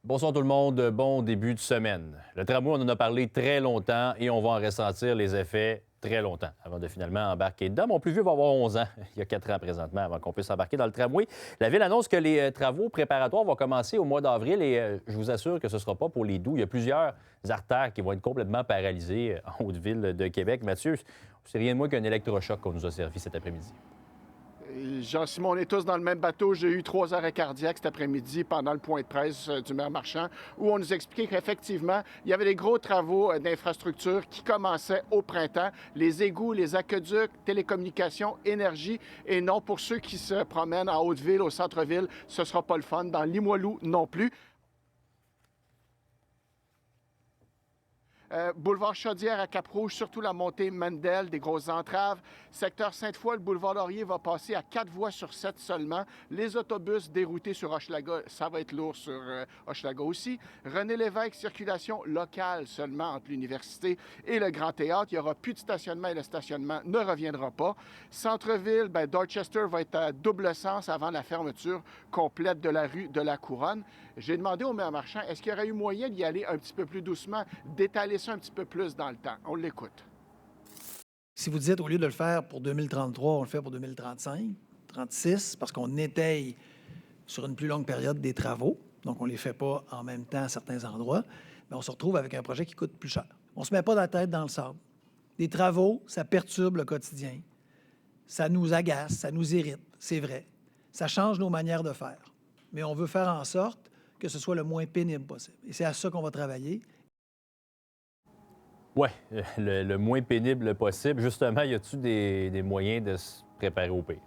Bonsoir tout le monde, bon début de semaine. Le tramway, on en a parlé très longtemps et on va en ressentir les effets très longtemps avant de finalement embarquer dedans. Mon plus vieux va avoir 11 ans, il y a 4 ans présentement, avant qu'on puisse embarquer dans le tramway. La Ville annonce que les travaux préparatoires vont commencer au mois d'avril et je vous assure que ce ne sera pas pour les doux. Il y a plusieurs artères qui vont être complètement paralysées en Haute-Ville de Québec. Mathieu, c'est rien de moins qu'un électrochoc qu'on nous a servi cet après-midi. Jean-Simon, on est tous dans le même bateau. J'ai eu 3 arrêts cardiaques cet après-midi pendant le point de presse du maire Marchand, où on nous expliquait qu'effectivement, il y avait des gros travaux d'infrastructure qui commençaient au printemps. Les égouts, les aqueducs, télécommunications, énergie. Et non, pour ceux qui se promènent en Haute-Ville, au centre-ville, ce ne sera pas le fun. Dans Limoilou non plus. Boulevard Chaudière à Cap-Rouge, surtout la montée Mandel, des grosses entraves. Secteur Sainte-Foy, le boulevard Laurier va passer à 4 voies sur 7 seulement. Les autobus déroutés sur Hochelaga, ça va être lourd sur Hochelaga aussi. René Lévesque, circulation locale seulement entre l'université et le Grand Théâtre. Il n'y aura plus de stationnement et le stationnement ne reviendra pas. Centre-ville, Dorchester va être à double sens avant la fermeture complète de la rue de la Couronne. J'ai demandé au maire Marchand, est-ce qu'il y aurait eu moyen d'y aller un petit peu plus doucement, d'étaler ça un petit peu plus dans le temps? On l'écoute. Si vous dites, au lieu de le faire pour 2033, on le fait pour 2035, 36, parce qu'on étaye sur une plus longue période des travaux, donc on ne les fait pas en même temps à certains endroits, mais on se retrouve avec un projet qui coûte plus cher. On ne se met pas la tête dans le sable. Des travaux, ça perturbe le quotidien. Ça nous agace, ça nous irrite, c'est vrai. Ça change nos manières de faire. Mais on veut faire en sorte que ce soit le moins pénible possible. Et c'est à ça qu'on va travailler. Oui, le moins pénible possible. Justement, y a-t-il des moyens de se préparer au pire?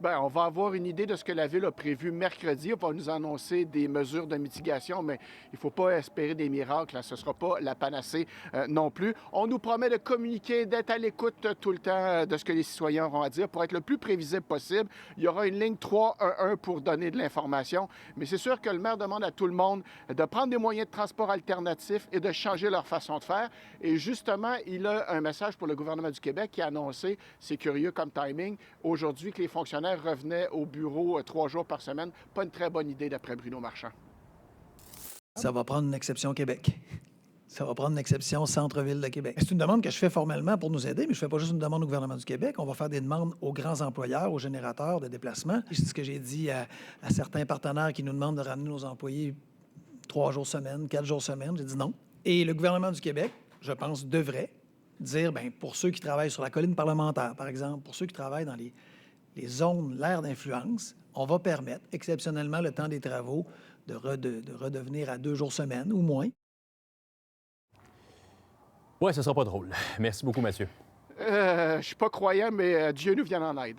Bien, on va avoir une idée de ce que la Ville a prévu mercredi. On va nous annoncer des mesures de mitigation, mais il ne faut pas espérer des miracles. Hein. Ce ne sera pas la panacée non plus. On nous promet de communiquer, d'être à l'écoute tout le temps de ce que les citoyens auront à dire pour être le plus prévisible possible. Il y aura une ligne 311 pour donner de l'information. Mais c'est sûr que le maire demande à tout le monde de prendre des moyens de transport alternatifs et de changer leur façon de faire. Et justement, il a un message pour le gouvernement du Québec qui a annoncé, c'est curieux comme timing, aujourd'hui que les fonctionnaires revenaient au bureau 3 jours par semaine. Pas une très bonne idée d'après Bruno Marchand. Ça va prendre une exception Québec. Ça va prendre une exception centre-ville de Québec. C'est une demande que je fais formellement pour nous aider, mais je ne fais pas juste une demande au gouvernement du Québec. On va faire des demandes aux grands employeurs, aux générateurs de déplacement. C'est ce que j'ai dit à certains partenaires qui nous demandent de ramener nos employés 3 jours semaine, 4 jours semaine. J'ai dit non. Et le gouvernement du Québec, je pense, devrait dire, bien, pour ceux qui travaillent sur la colline parlementaire, par exemple, pour ceux qui travaillent dans les zones, l'aire d'influence, on va permettre exceptionnellement le temps des travaux de redevenir à 2 jours semaine ou moins. Oui, ce ne sera pas drôle. Merci beaucoup, Mathieu. Je ne suis pas croyant, mais Dieu nous vienne en aide.